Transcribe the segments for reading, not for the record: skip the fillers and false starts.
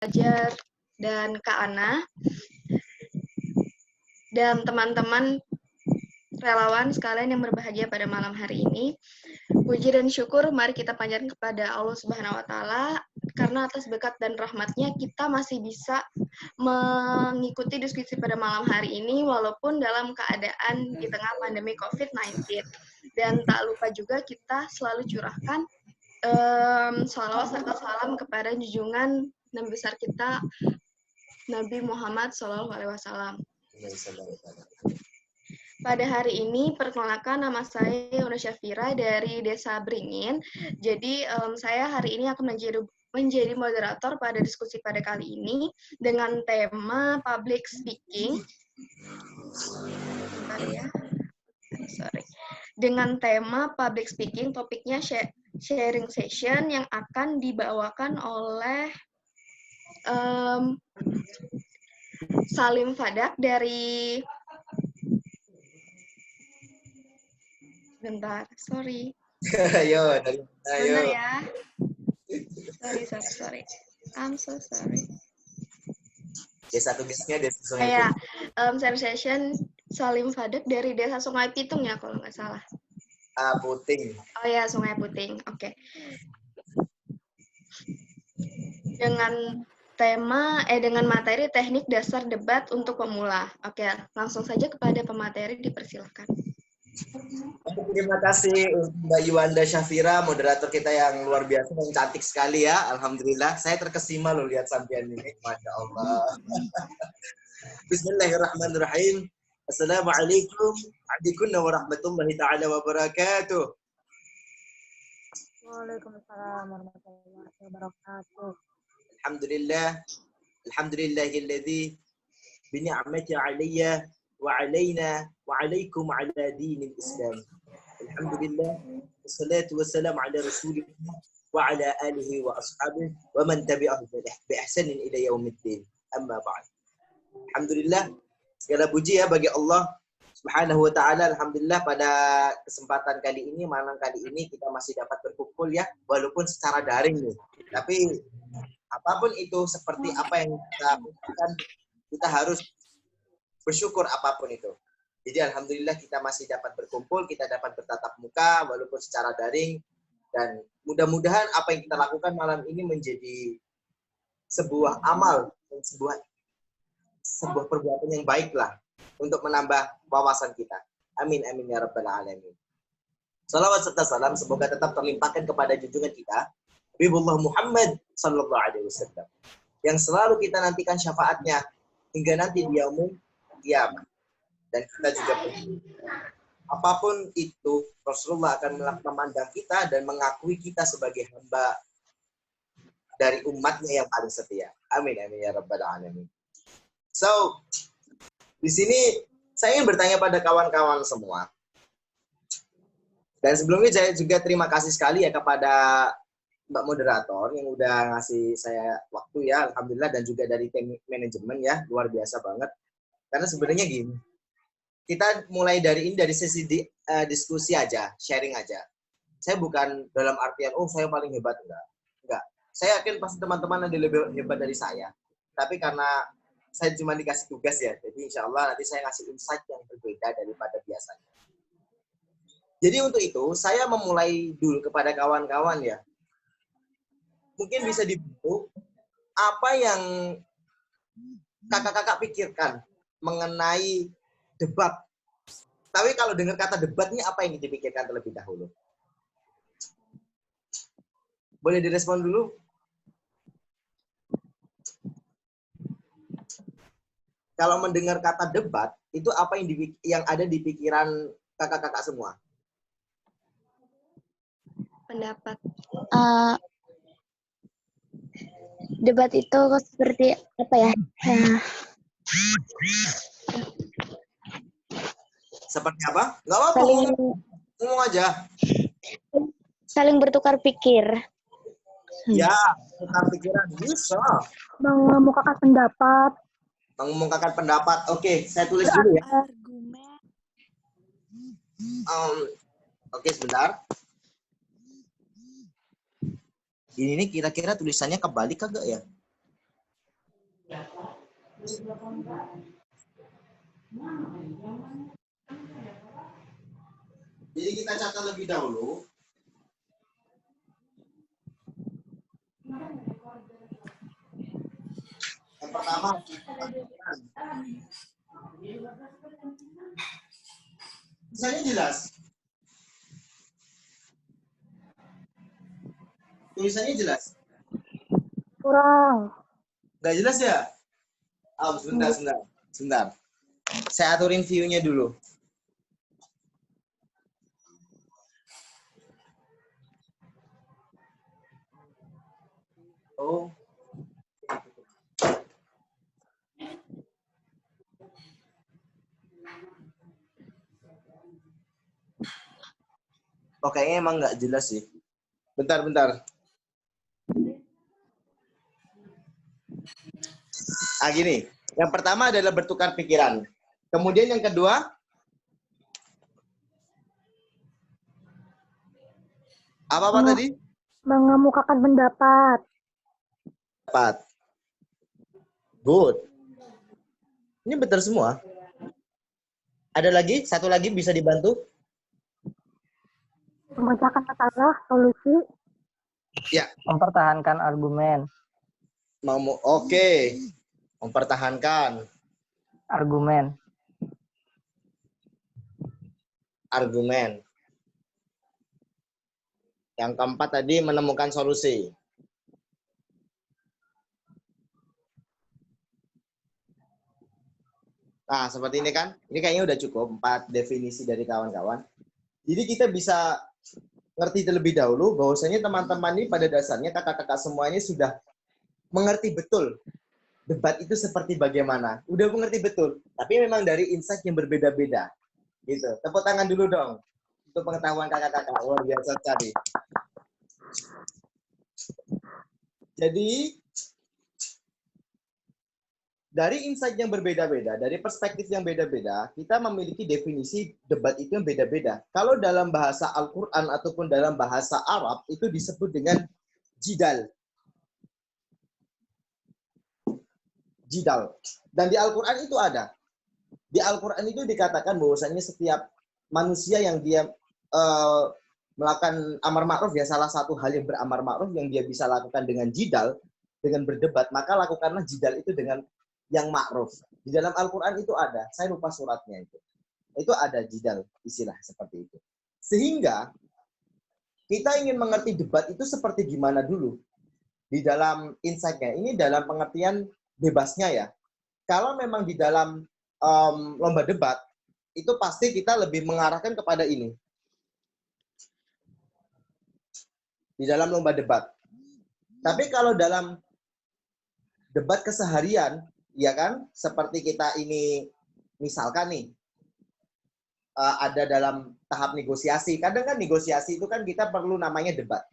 Fajar dan Kak Ana, dan teman-teman relawan sekalian yang berbahagia pada malam hari ini. Puji dan syukur mari kita panjatkan kepada Allah Subhanahu wa taala karena atas berkat dan rahmatnya kita masih bisa mengikuti diskusi pada malam hari ini walaupun dalam keadaan di tengah pandemi COVID-19. Dan tak lupa juga kita selalu curahkan salawat serta salam kepada junjungan Nabi besar kita Nabi Muhammad SAW. Pada hari ini, perkenalkan nama saya Yuna Syafira dari Desa Beringin. Jadi, saya hari ini akan menjadi moderator pada diskusi pada kali ini dengan tema public speaking. Bentar ya. Sorry. Dengan tema public speaking, topiknya sharing session yang akan dibawakan oleh Salim Fadak dari bentar, sorry. Ayo, Bentar ya. Sorry. I'm so sorry. Desa tugasnya Desa Sungai Ya, session Salim Fadak dari Desa Sungai Pitung ya kalau nggak salah. Puting. Oh ya, Sungai Puting. Oke. Dengan dengan materi teknik dasar debat untuk pemula. Oke, langsung saja kepada pemateri dipersilakan. Terima kasih untuk Mbak Yuanda Syafira, moderator kita yang luar biasa dan cantik sekali ya. Alhamdulillah, saya terkesima loh lihat sampean ini. Masya Allah. Bismillahirrahmanirrahim. Assalamualaikum warahmatullahi ta'ala wabarakatuh. Waalaikumsalam warahmatullahi wabarakatuh. Alhamdulillahilladzi bini'amati alayya wa alayna wa alaykum ala dinil Islam. Alhamdulillah, wassalatu wassalamu ala rasulillah wa ala alihi wa ashabihi wa man tabi'ahu bi ihsanin ila yaumiddin. Amma ba'd. Alhamdulillah, segala puji ya bagi Allah Subhanahu wa taala. Alhamdulillah pada kesempatan kali ini, malam kali ini kita masih dapat berkumpul ya, walaupun secara daring nih. Tapi apapun itu, seperti apa yang kita lakukan, kita harus bersyukur apapun itu. Jadi alhamdulillah kita masih dapat berkumpul, kita dapat bertatap muka walaupun secara daring, dan mudah-mudahan apa yang kita lakukan malam ini menjadi sebuah amal dan sebuah perbuatan yang baik lah untuk menambah wawasan kita. Amin amin ya rabbal alamin. Salawat serta salam semoga tetap terlimpahkan kepada junjungan kita Habibullah Muhammad sallallahu alaihi wasallam yang selalu kita nantikan syafaatnya hingga nanti di yaumul kiamat. Dan kita juga apapun itu Rasulullah akan memandang kita dan mengakui kita sebagai hamba dari umatnya yang paling setia. Amin amin ya rabbal alamin. So, di sini saya ingin bertanya pada kawan-kawan semua. Dan sebelumnya saya juga terima kasih sekali ya kepada Mbak Moderator yang udah ngasih saya waktu ya, alhamdulillah, dan juga dari tim manajemen ya, luar biasa banget. Karena sebenarnya gini, kita mulai dari sesi diskusi aja, sharing aja. Saya bukan dalam artian, oh saya paling hebat, enggak. Saya yakin pasti teman-teman ada lebih hebat dari saya. Tapi karena saya cuma dikasih tugas ya, jadi insya Allah nanti saya ngasih insight yang berbeda daripada biasanya. Jadi untuk itu, saya memulai dulu kepada kawan-kawan ya. Mungkin bisa dibantu apa yang kakak-kakak pikirkan mengenai debat. Tapi kalau dengar kata debat ini apa yang dipikirkan terlebih dahulu? Boleh direspon dulu? Kalau mendengar kata debat, itu apa yang ada di pikiran kakak-kakak semua? Pendapat. Debat itu seperti apa ya? Seperti apa? Nggak apa-apa, ngomong aja. Saling bertukar pikir. Ya, tukar pikiran bisa. Mengemukakan pendapat. Mengumumkan pendapat. Oke, saya tulis dulu ya. Argumen. Oke, sebentar. Ini kira-kira tulisannya kebalik kagak ya? Jadi kita catat lebih dahulu. Yang pertama, tulisannya jelas. Tulisannya jelas. Kurang. Nggak jelas ya? Sebentar. Saya aturin view-nya dulu. Oh. Oh, kayaknya emang nggak jelas sih. Bentar. Gini. Yang pertama adalah bertukar pikiran. Kemudian yang kedua, apa tadi? Mengemukakan pendapat. Good. Ini betul semua. Ada lagi? Satu lagi bisa dibantu? Memecahkan masalah, solusi. Ya. Mempertahankan argumen. Oke. Mempertahankan Argumen. Yang keempat tadi menemukan solusi. Nah, seperti ini kan. Ini kayaknya udah cukup 4 definisi dari kawan-kawan. Jadi kita bisa ngerti terlebih dahulu bahwasanya teman-teman ini pada dasarnya kakak-kakak semuanya sudah mengerti betul debat itu seperti bagaimana. Udah mengerti betul. Tapi memang dari insight yang berbeda-beda. Gitu. Tepuk tangan dulu dong untuk pengetahuan kakak-kakak. Luar biasa sekali. Jadi dari insight yang berbeda-beda, dari perspektif yang beda-beda, kita memiliki definisi debat itu yang beda-beda. Kalau dalam bahasa Al-Quran ataupun dalam bahasa Arab, itu disebut dengan jidal. Jidal. Dan di Al-Quran itu ada. Di Al-Quran itu dikatakan bahwasanya setiap manusia yang dia melakukan amar ma'ruf, ya salah satu hal yang beramar ma'ruf yang dia bisa lakukan dengan jidal, dengan berdebat, maka lakukanlah jidal itu dengan yang ma'ruf. Di dalam Al-Quran itu ada, saya lupa suratnya itu. Itu ada jidal, istilah seperti itu. Sehingga kita ingin mengerti debat itu seperti gimana dulu. Di dalam insight-nya, ini dalam pengertian bebasnya ya. Kalau memang di dalam lomba debat, itu pasti kita lebih mengarahkan kepada ini. Di dalam lomba debat. Tapi kalau dalam debat keseharian, ya kan, seperti kita ini, misalkan nih, ada dalam tahap negosiasi. Kadang kan negosiasi itu kan kita perlu namanya debat.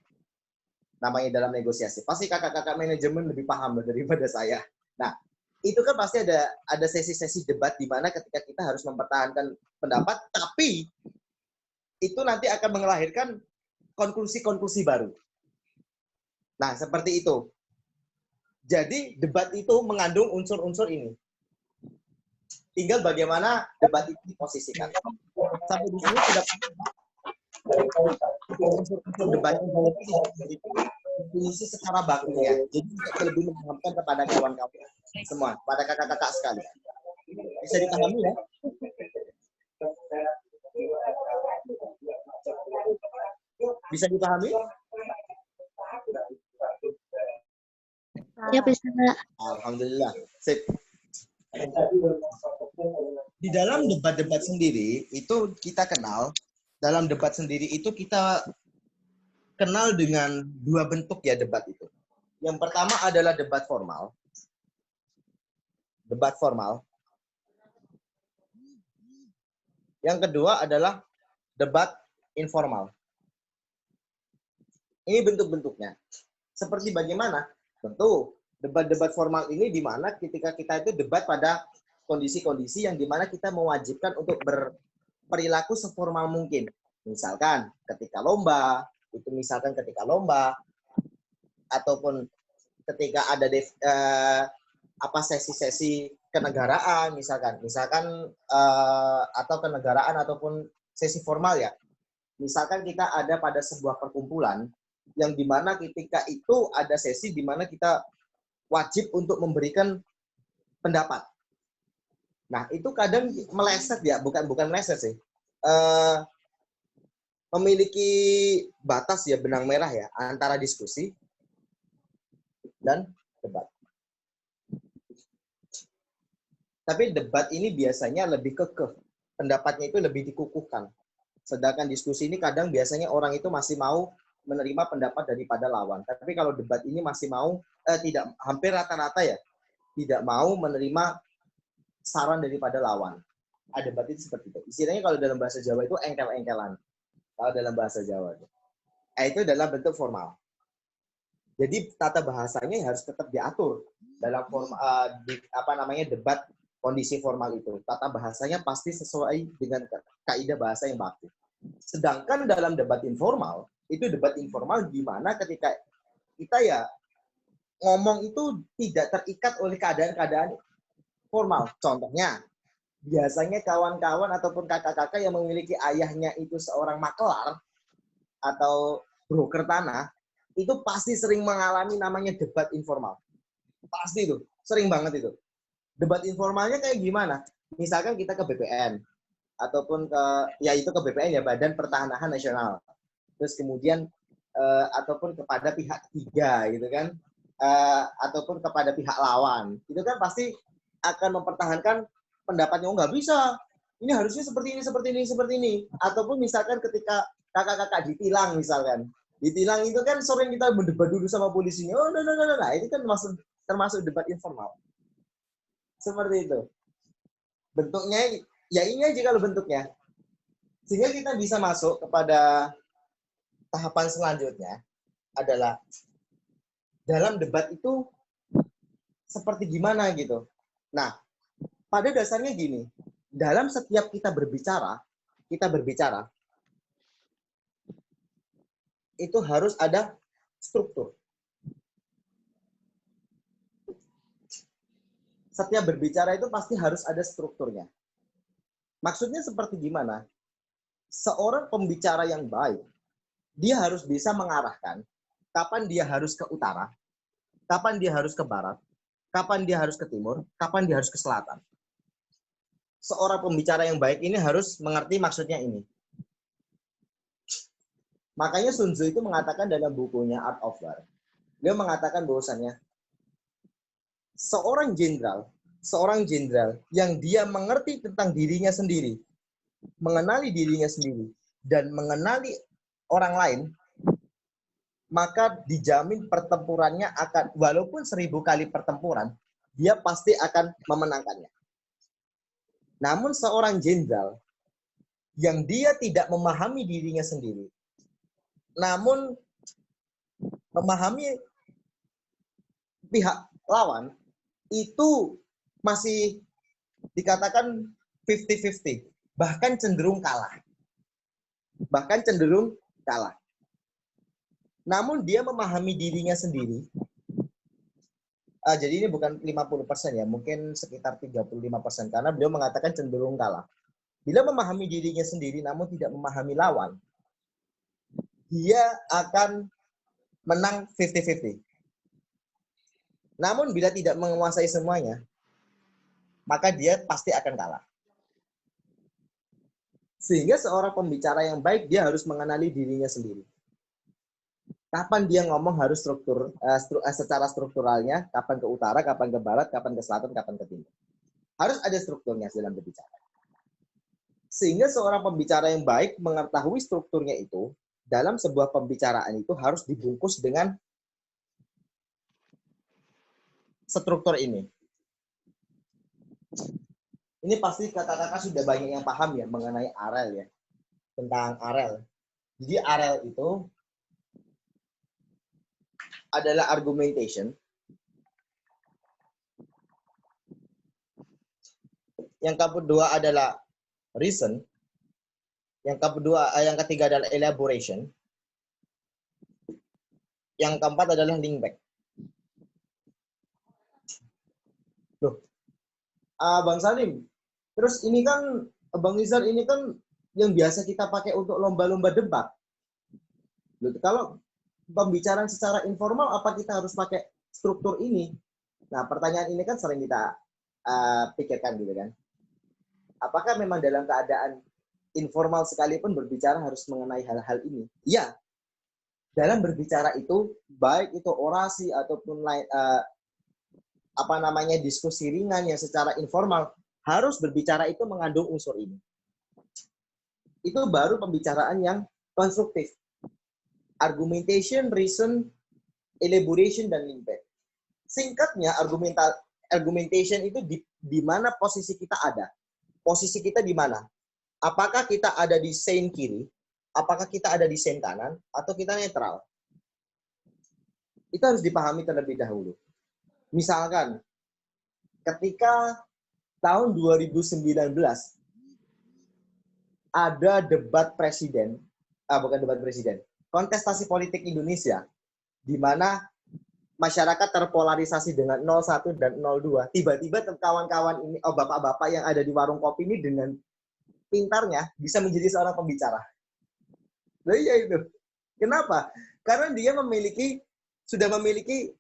Namanya dalam negosiasi. Pasti kakak-kakak manajemen lebih paham daripada saya. Nah, itu kan pasti ada sesi-sesi debat di mana ketika kita harus mempertahankan pendapat, tapi itu nanti akan melahirkan konklusi-konklusi baru. Nah, seperti itu. Jadi debat itu mengandung unsur-unsur ini. Tinggal bagaimana debat itu diposisikan. Sampai di sini sudah unsur-unsur debat itu definisi secara bakunya. Jadi lebih memahamkan kepada kawan-kawan semua, pada kakak-kakak sekalian. Bisa dipahami ya? Bisa dipahami? Ya, bisa. Alhamdulillah. Sip. Di dalam debat-debat sendiri, itu kita kenal, dalam debat sendiri itu kita kenal dengan 2 bentuk ya debat itu. Yang pertama adalah debat formal. Debat formal. Yang kedua adalah debat informal. Ini bentuk-bentuknya. Seperti bagaimana? Tentu, debat-debat formal ini di mana ketika kita itu debat pada kondisi-kondisi yang di mana kita mewajibkan untuk berperilaku seformal mungkin. Misalkan ketika lomba, ataupun ketika ada apa sesi-sesi kenegaraan misalkan atau kenegaraan ataupun sesi formal ya. Misalkan kita ada pada sebuah perkumpulan yang dimana ketika itu ada sesi di mana kita wajib untuk memberikan pendapat. Nah, itu kadang meleset ya, bukan meleset sih. Memiliki batas ya, benang merah ya, antara diskusi dan debat. Tapi debat ini biasanya lebih kekeh, pendapatnya itu lebih dikukuhkan. Sedangkan diskusi ini kadang biasanya orang itu masih mau menerima pendapat daripada lawan. Tapi kalau debat ini masih mau, tidak, hampir rata-rata ya, tidak mau menerima saran daripada lawan. Debat itu seperti itu. Istilahnya kalau dalam bahasa Jawa itu engkel-engkelan. Kalau dalam bahasa Jawa itu adalah bentuk formal. Jadi tata bahasanya harus tetap diatur dalam debat kondisi formal itu. Tata bahasanya pasti sesuai dengan kaidah bahasa yang baku. Sedangkan dalam debat informal, itu debat informal di mana ketika kita ya ngomong itu tidak terikat oleh keadaan-keadaan formal. Contohnya, biasanya kawan-kawan ataupun kakak-kakak yang memiliki ayahnya itu seorang makelar atau broker tanah, itu pasti sering mengalami namanya debat informal. Pasti itu, sering banget itu. Debat informalnya kayak gimana? Misalkan kita ke BPN, ataupun ke BPN ya, Badan Pertanahan Nasional. Terus kemudian ataupun kepada pihak ketiga gitu kan, ataupun kepada pihak lawan. Itu kan pasti akan mempertahankan pendapatnya, nggak bisa. Ini harusnya seperti ini. Ataupun misalkan ketika kakak-kakak ditilang misalkan. Ditilang itu kan sering kita berdebat dulu sama polisinya. Oh, nah. Itu kan termasuk debat informal. Seperti itu. Bentuknya, ya ini aja kalau bentuknya. Sehingga kita bisa masuk kepada tahapan selanjutnya adalah dalam debat itu seperti gimana gitu. Nah, pada dasarnya gini, dalam setiap kita berbicara, itu harus ada struktur. Setiap berbicara itu pasti harus ada strukturnya. Maksudnya seperti gimana? Seorang pembicara yang baik, dia harus bisa mengarahkan kapan dia harus ke utara, kapan dia harus ke barat, kapan dia harus ke timur, kapan dia harus ke selatan. Seorang pembicara yang baik ini harus mengerti maksudnya ini. Makanya Sun Tzu itu mengatakan dalam bukunya Art of War, dia mengatakan bahwasannya seorang jenderal yang dia mengerti tentang dirinya sendiri, mengenali dirinya sendiri, dan mengenali orang lain, maka dijamin pertempurannya akan, walaupun 1000 kali pertempuran, dia pasti akan memenangkannya. Namun seorang jenderal yang dia tidak memahami dirinya sendiri, namun memahami pihak lawan, itu masih dikatakan 50-50, bahkan cenderung kalah. Namun dia memahami dirinya sendiri. Jadi ini bukan 50% ya, mungkin sekitar 35%, karena beliau mengatakan cenderung kalah. Bila memahami dirinya sendiri namun tidak memahami lawan, dia akan menang 50-50. Namun bila tidak menguasai semuanya, maka dia pasti akan kalah. Sehingga seorang pembicara yang baik, dia harus mengenali dirinya sendiri. Kapan dia ngomong harus secara strukturalnya, kapan ke utara, kapan ke barat, kapan ke selatan, kapan ke timur. Harus ada strukturnya dalam berbicara. Sehingga seorang pembicara yang baik mengetahui strukturnya itu, dalam sebuah pembicaraan itu harus dibungkus dengan struktur ini. Ini pasti kakak-kakak sudah banyak yang paham ya mengenai AREL ya. Tentang AREL. Jadi AREL itu adalah argumentation. Yang kedua adalah reason. Yang ketiga adalah elaboration. Yang keempat adalah link back. Loh, Bang Salim, terus ini kan, Bang Nizar, ini kan yang biasa kita pakai untuk lomba-lomba debat. Loh, kalau pembicaraan secara informal, apa kita harus pakai struktur ini? Nah, pertanyaan ini kan sering kita pikirkan gitu kan. Apakah memang dalam keadaan informal sekalipun berbicara harus mengenai hal-hal ini? Iya. Dalam berbicara itu, baik itu orasi ataupun diskusi ringan yang secara informal, harus berbicara itu mengandung unsur ini. Itu baru pembicaraan yang konstruktif. Argumentation, reason, elaboration, dan link back. Singkatnya, argumentation itu di mana posisi kita ada. Posisi kita di mana? Apakah kita ada di sein kiri? Apakah kita ada di sein kanan? Atau kita netral? Itu harus dipahami terlebih dahulu. Misalkan, ketika tahun 2019 ada debat presiden, kontestasi politik Indonesia, di mana masyarakat terpolarisasi dengan 01 dan 02. Tiba-tiba kawan-kawan ini, bapak-bapak yang ada di warung kopi ini dengan pintarnya bisa menjadi seorang pembicara. Nah, iya itu. Kenapa? Karena dia sudah memiliki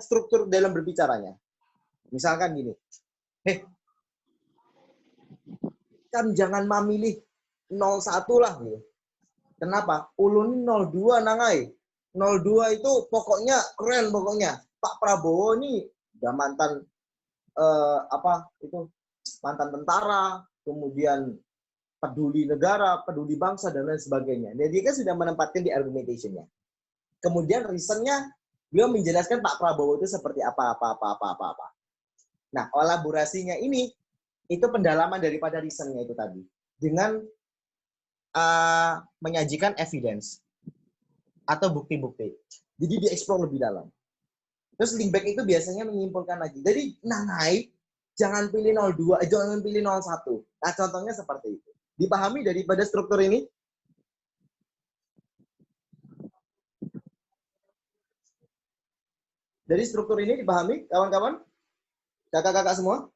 struktur dalam berbicaranya. Misalkan gini, kan jangan memilih 01 lah. Gitu. Kenapa? Ulun 02 nangai. 02 itu pokoknya keren pokoknya. Pak Prabowo ini udah mantan mantan tentara, kemudian peduli negara, peduli bangsa dan lain sebagainya. Jadi dia kan sudah menempatkan di argumentation-nya. Kemudian reason-nya beliau menjelaskan Pak Prabowo itu seperti apa. Nah, elaborasinya ini itu pendalaman daripada reason-nya itu tadi dengan menyajikan evidence atau bukti-bukti. Jadi dieksplor lebih dalam. Terus link back itu biasanya menyimpulkan lagi. Jadi nangai jangan pilih 02, jangan pilih 01. Nah, contohnya seperti itu. Dipahami daripada struktur ini? Dari struktur ini dipahami, kawan-kawan? Kakak-kakak semua?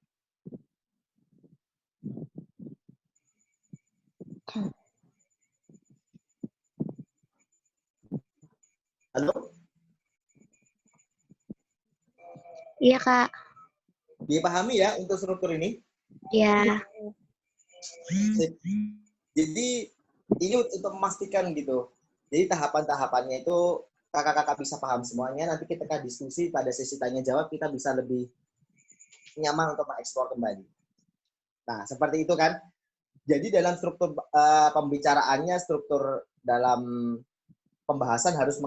Halo? Iya, Kak. Dipahami ya untuk struktur ini? Iya. Jadi ini untuk memastikan gitu. Jadi tahapan-tahapannya itu kakak-kakak bisa paham semuanya. Nanti kita akan diskusi pada sesi tanya jawab, kita bisa lebih nyaman untuk mengeksplor kembali. Nah, seperti itu kan. Jadi dalam struktur pembicaraannya, struktur dalam pembahasan harus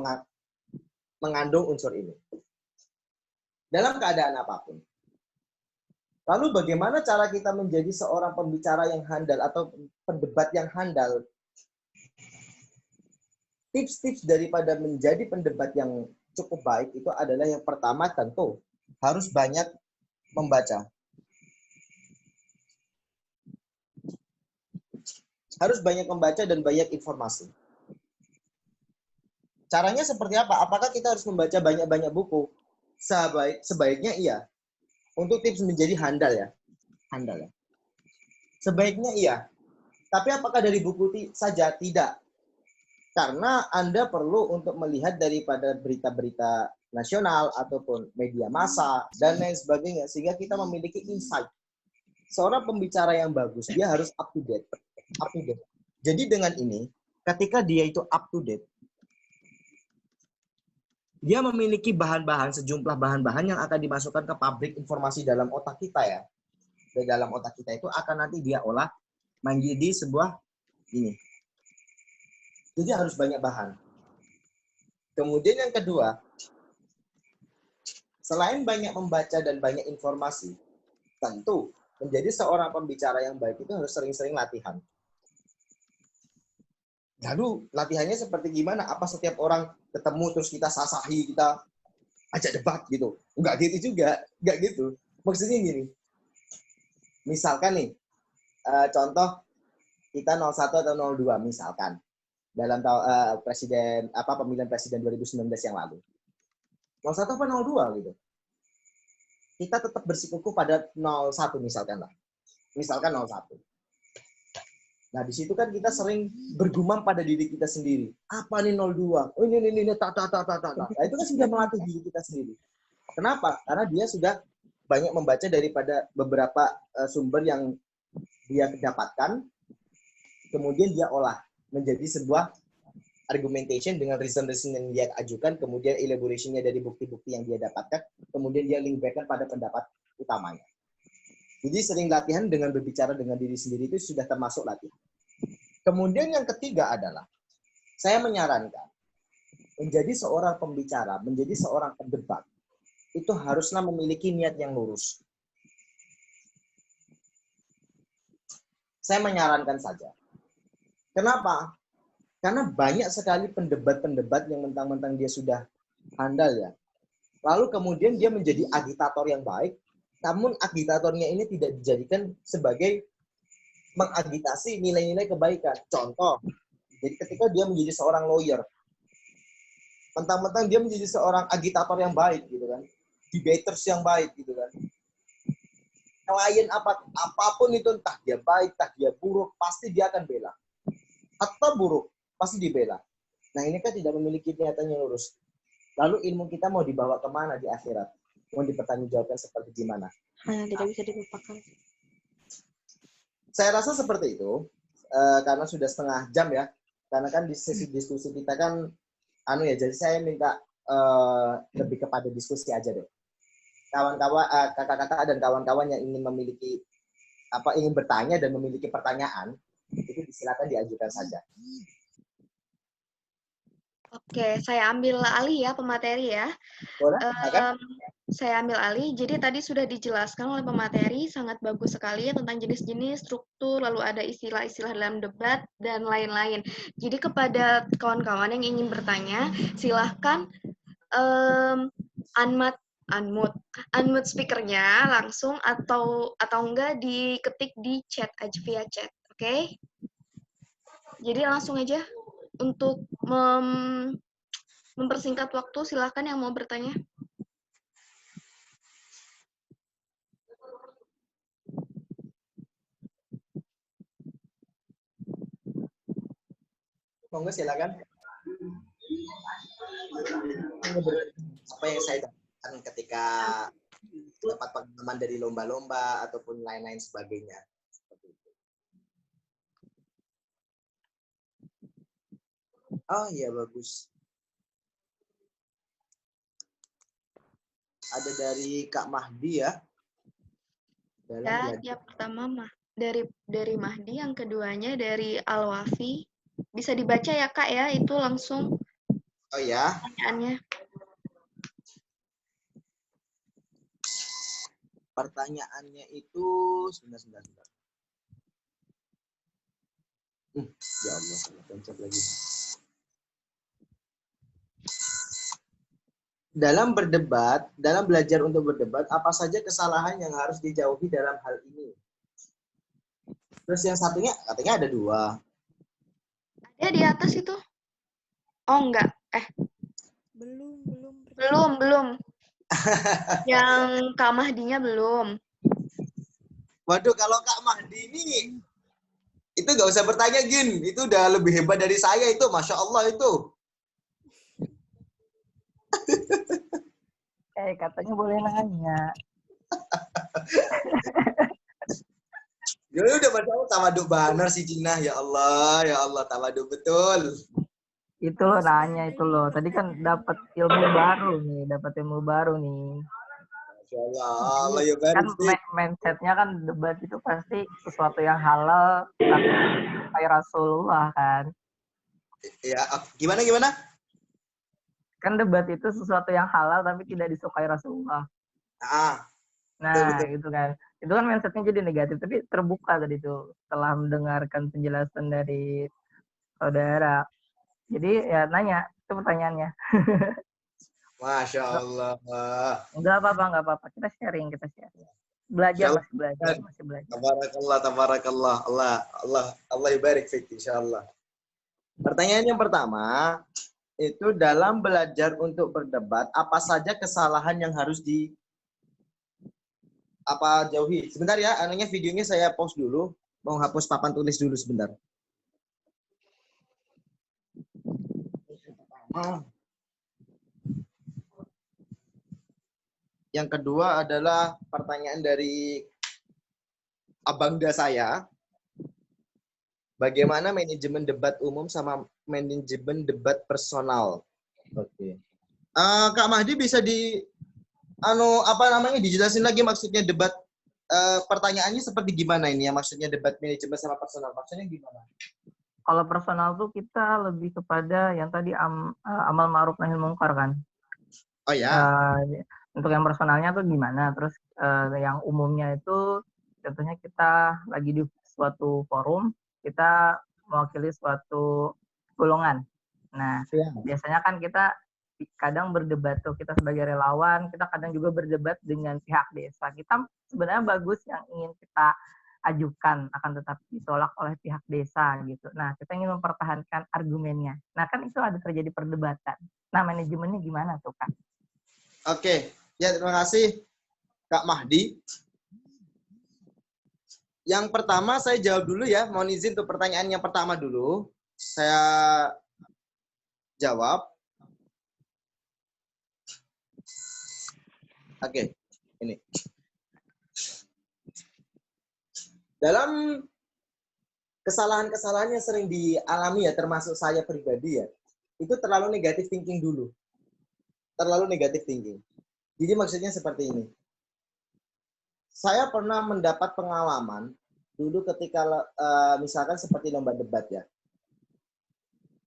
mengandung unsur ini. Dalam keadaan apapun. Lalu bagaimana cara kita menjadi seorang pembicara yang handal atau pendebat yang handal? Tips-tips daripada menjadi pendebat yang cukup baik itu adalah yang pertama tentu harus banyak membaca. Harus banyak membaca dan banyak informasi. Caranya seperti apa? Apakah kita harus membaca banyak-banyak buku? Sebaiknya iya. Untuk tips menjadi handal ya. Handal ya. Sebaiknya iya. Tapi apakah dari buku saja? Tidak. Karena Anda perlu untuk melihat daripada berita-berita nasional ataupun media massa dan lain sebagainya. Sehingga kita memiliki insight. Seorang pembicara yang bagus, dia harus up to date. Up to date. Jadi dengan ini, ketika dia itu up to date, dia memiliki sejumlah bahan-bahan yang akan dimasukkan ke pabrik informasi dalam otak kita ya. Di dalam otak kita itu akan nanti dia olah menjadi sebuah ini. Jadi harus banyak bahan. Kemudian yang kedua, selain banyak membaca dan banyak informasi, tentu menjadi seorang pembicara yang baik itu harus sering-sering latihan. Lalu latihannya seperti gimana? Apa setiap orang ketemu terus kita sasahi, kita ajak debat gitu? Enggak gitu juga, enggak gitu. Maksudnya gini, misalkan nih, contoh kita 01 atau 02 misalkan dalam pemilihan presiden 2019 yang lalu. 01 apa 02 gitu? kita tetap bersikukuh pada 01 misalkan lah. Misalkan 01. Nah, di situ kan kita sering bergumam pada diri kita sendiri. Apa nih 02? Oh, ini, tak. Nah, itu kan sudah melatih diri kita sendiri. Kenapa? Karena dia sudah banyak membaca daripada beberapa sumber yang dia dapatkan, kemudian dia olah menjadi sebuah argumentation dengan reason yang dia ajukan, kemudian elaboration-nya dari bukti-bukti yang dia dapatkan, kemudian dia link back pada pendapat utamanya. Jadi sering latihan dengan berbicara dengan diri sendiri itu sudah termasuk latihan. Kemudian yang ketiga adalah, saya menyarankan, menjadi seorang pembicara, menjadi seorang pendebat, itu haruslah memiliki niat yang lurus. Saya menyarankan saja. Kenapa? Karena banyak sekali pendebat-pendebat yang mentang-mentang dia sudah handal ya. Lalu kemudian dia menjadi agitator yang baik, namun agitatornya ini tidak dijadikan sebagai mengagitasi nilai-nilai kebaikan. Contoh, jadi ketika dia menjadi seorang lawyer, mentang-mentang dia menjadi seorang agitator yang baik gitu kan, debaters yang baik gitu kan. Klien apapun itu, entah dia baik, entah dia buruk, pasti dia akan bela. Atau buruk, pasti dibela. Nah, ini kan tidak memiliki niatan yang lurus. Lalu ilmu kita mau dibawa kemana di akhirat? Mau dipertanggungjawabkan seperti gimana? Tidak bisa dilupakan. Saya rasa seperti itu, karena sudah setengah jam ya. Karena kan di sesi diskusi kita kan, jadi saya minta lebih kepada diskusi aja deh. Kawan-kawan, kakak-kakak dan kawan-kawan yang ingin memiliki ingin bertanya dan memiliki pertanyaan, itu silakan diajukan saja. Oke, saya ambil alih ya pemateri ya. Boleh? Saya ambil alih. Jadi tadi sudah dijelaskan oleh pemateri, sangat bagus sekali ya tentang jenis-jenis, struktur, lalu ada istilah-istilah dalam debat, dan lain-lain. Jadi kepada kawan-kawan yang ingin bertanya, silahkan unmute speakernya langsung atau enggak diketik di chat aja via chat, oke? Jadi langsung aja untuk mempersingkat waktu, silahkan yang mau bertanya. Monggo silakan. Apa yang saya dapatkan ketika dapat pengalaman dari lomba-lomba ataupun lain-lain sebagainya. Oh iya, bagus. Ada dari Kak Mahdi ya. Ya, pertama dari Mahdi, yang keduanya dari Al-Wafi. Bisa dibaca ya Kak ya, itu langsung. Oh ya. Pertanyaannya. Pertanyaannya itu sebentar. Ya Allah, pencet lagi. Dalam berdebat, dalam belajar untuk berdebat, apa saja kesalahan yang harus dijauhi dalam hal ini? Terus yang satunya, katanya ada 2. Ada di atas itu. Oh, enggak. Belum. Yang Kak Mahdinya belum. Waduh, kalau Kak Mahdi ini, itu nggak usah bertanya, Gin. Itu udah lebih hebat dari saya itu. Masya Allah itu. Katanya boleh nanya. Ya udah, Masya Allah, tawaduk banar si Cina. Ya Allah, tawaduk betul. Itu loh nanya itu loh. Tadi kan dapat ilmu baru nih. Masya Allah ya baru kan mindsetnya kan debat itu pasti sesuatu yang halal tapi kayak Rasulullah kan. Ya, gimana? Kan debat itu sesuatu yang halal tapi tidak disukai Rasulullah. Nah, betul. Gitu kan. Itu kan mindsetnya jadi negatif, tapi terbuka tadi tuh setelah mendengarkan penjelasan dari saudara. Jadi ya nanya, itu pertanyaannya. Masya Allah. Enggak apa-apa. Kita sharing. Masih belajar. Tabarakallah. Allah ibarik fik, insyaallah. Pertanyaan yang pertama, itu dalam belajar untuk berdebat, apa saja kesalahan yang harus apa jauhi. Sebentar ya, anunya videonya saya pause dulu. Mau hapus papan tulis dulu sebentar. Yang kedua adalah pertanyaan dari abangda saya. Bagaimana manajemen debat umum sama manajemen debat personal? Oke. Kak Mahdi bisa dijelasin lagi maksudnya debat pertanyaannya seperti gimana ini ya, maksudnya debat manajemen sama personal, maksudnya gimana? Kalau personal tuh kita lebih kepada yang tadi amal ma'ruf nahi munkar kan. Oh ya. Untuk yang personalnya tuh gimana? Terus yang umumnya itu contohnya kita lagi di suatu forum, kita mewakili suatu golongan. Nah, biasanya kan kita kadang berdebat tuh, kita sebagai relawan, kita kadang juga berdebat dengan pihak desa. Kita sebenarnya bagus yang ingin kita ajukan, akan tetapi ditolak oleh pihak desa gitu. Nah, kita ingin mempertahankan argumennya. Nah, kan itu ada terjadi perdebatan. Nah, manajemennya gimana tuh, Kak? Oke, ya terima kasih Kak Mahdi. Yang pertama saya jawab dulu ya, mohon izin untuk pertanyaan yang pertama dulu. Saya jawab. Oke, ini. Dalam kesalahan-kesalahan yang sering dialami ya, termasuk saya pribadi ya, itu terlalu negatif thinking dulu. Terlalu negatif thinking. Jadi maksudnya seperti ini. Saya pernah mendapat pengalaman dulu ketika misalkan seperti lomba debat ya.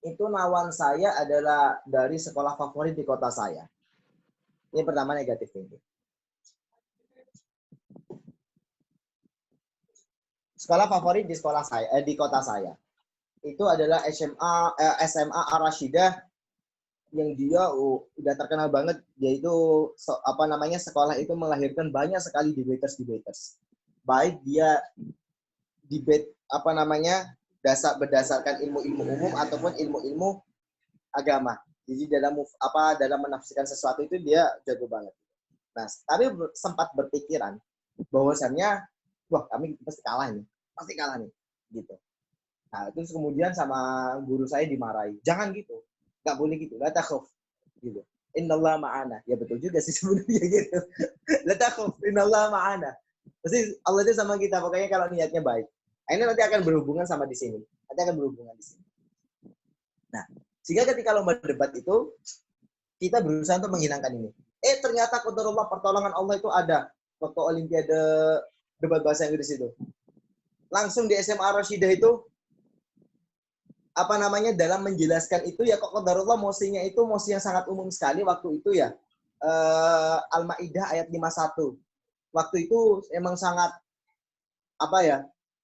Itu lawan saya adalah dari sekolah favorit di kota saya. Ini pertama negatif thinking. Sekolah favorit di sekolah saya, di kota saya. Itu adalah SMA Ar-Rashidah yang dia udah terkenal banget, yaitu sekolah itu melahirkan banyak sekali debaters. Baik dia debate berdasarkan ilmu-ilmu umum ataupun ilmu-ilmu agama. Jadi dalam menafsirkan sesuatu itu dia jago banget. Nah, tapi sempat berpikiran bahwasannya wah, kami pasti kalah nih, gitu. Nah, terus kemudian sama guru saya dimarahi, jangan gitu, nggak boleh gitu, la takhuf, gitu. Innallaha ma'ana. Ya betul juga sih sebenarnya gitu. La takhuf, innallaha ma'ana. Pasti Allah itu sama kita, pokoknya kalau niatnya baik. Nah, ini nanti akan berhubungan sama di sini. Nah, sehingga ketika lomba debat itu, kita berusaha untuk menghilangkan ini. Ternyata qadarullah, pertolongan Allah itu ada waktu Olimpiade debat bahasa Inggris itu. Langsung di SMA Ar-Rashidah itu dalam menjelaskan itu ya kok qadarullah mosi yang sangat umum sekali waktu itu ya. Al-Maidah ayat 51. Waktu itu emang sangat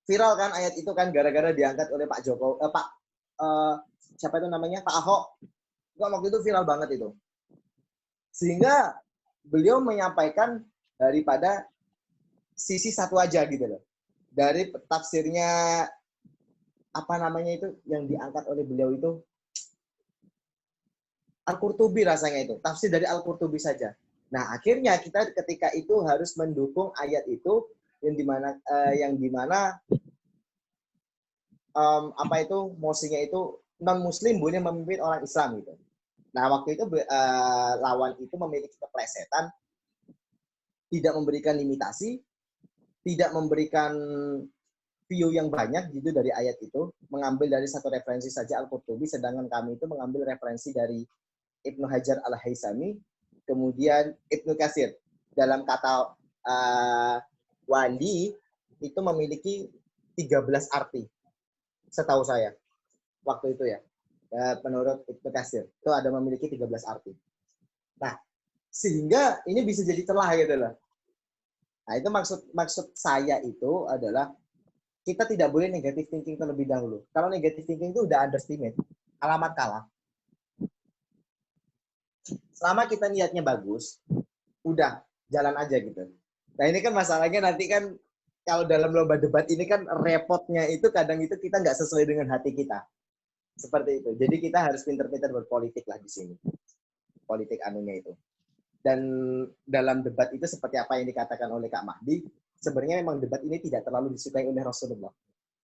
viral kan ayat itu kan gara-gara diangkat oleh Pak Jokowi, Pak Ahok. Waktu itu viral banget itu. Sehingga beliau menyampaikan daripada sisi satu aja gitu loh. Dari tafsirnya yang diangkat oleh beliau itu Al-Qurtubi rasanya itu. Tafsir dari Al-Qurtubi saja. Nah, akhirnya kita ketika itu harus mendukung ayat itu yang dimana mosinya itu non-muslim boleh memimpin orang Islam gitu. Nah, waktu itu lawan itu memiliki keplesetan, tidak memberikan limitasi, tidak memberikan view yang banyak gitu dari ayat itu, mengambil dari satu referensi saja Al-Qurtubi, sedangkan kami itu mengambil referensi dari Ibnu Hajar Al-Haythami, kemudian Ibnu Katsir. Dalam kata wali itu memiliki 13 arti, setahu saya waktu itu ya. Menurut Ibnu Katsir itu ada memiliki 13 arti. Nah, sehingga ini bisa jadi celah gitu loh. Nah, itu maksud saya itu adalah kita tidak boleh negative thinking terlebih dahulu. Kalau negative thinking itu udah underestimate, alamat kalah. Selama kita niatnya bagus, udah jalan aja gitu. Nah, ini kan masalahnya nanti kan kalau dalam lomba debat ini kan repotnya itu kadang itu kita nggak sesuai dengan hati kita. Seperti itu. Jadi kita harus pintar-pintar berpolitik lah di sini. Politik anunya itu. Dan dalam debat itu seperti apa yang dikatakan oleh Kak Mahdi, sebenarnya memang debat ini tidak terlalu disukai oleh Rasulullah.